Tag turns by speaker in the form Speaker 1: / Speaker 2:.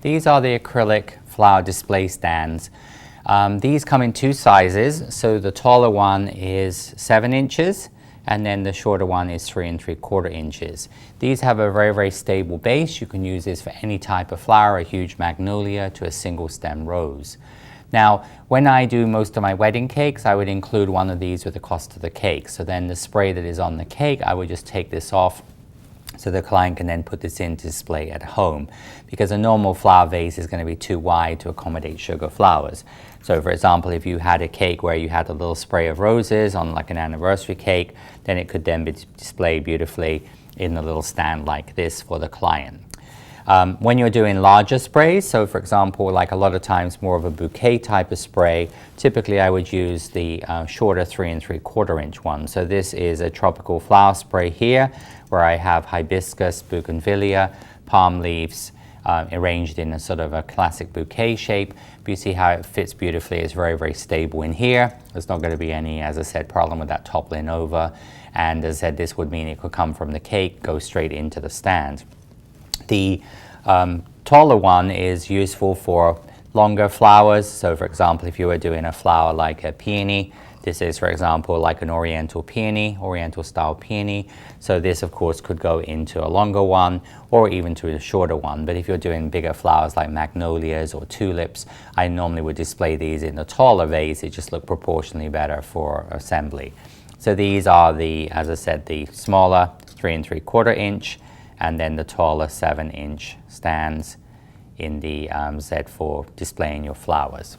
Speaker 1: These are the acrylic flower display stands. These come in two sizes, so the taller one is 7 inches and then the shorter one is 3 3/4 inches. These have a very stable base. You can use this for any type of flower, a huge magnolia to a single stem rose. Now, when I do most of my wedding cakes, I would include one of these with the cost of the cake. So then the spray that is on the cake, I would just take this off so the client can then put this in to display at home, because a normal flower vase is going to be too wide to accommodate sugar flowers. So for example, if you had a cake where you had a little spray of roses on like an anniversary cake, then it could then be displayed beautifully in a little stand like this for the client. When you're doing larger sprays, so for example, like a lot of times more of a bouquet type of spray, typically I would use the shorter 3 3/4 inch one. So this is a tropical flower spray here, where I have hibiscus, bougainvillea, palm leaves arranged in a sort of a classic bouquet shape. But you see how it fits beautifully. It's very stable in here. There's not going to be any, as I said, problem with that toppling over. And as I said, this would mean it could come from the cake, go straight into the stand. The taller one is useful for longer flowers. So for example, if you were doing a flower like a peony, this is, for example, like an oriental peony, oriental style peony. So this, of course, could go into a longer one or even to a shorter one. But if you're doing bigger flowers like magnolias or tulips, I normally would display these in the taller vase. It just look proportionally better for assembly. So these are the, as I said, the smaller 3 3/4 inch and then the taller 7 inch stands in the Z for displaying your flowers.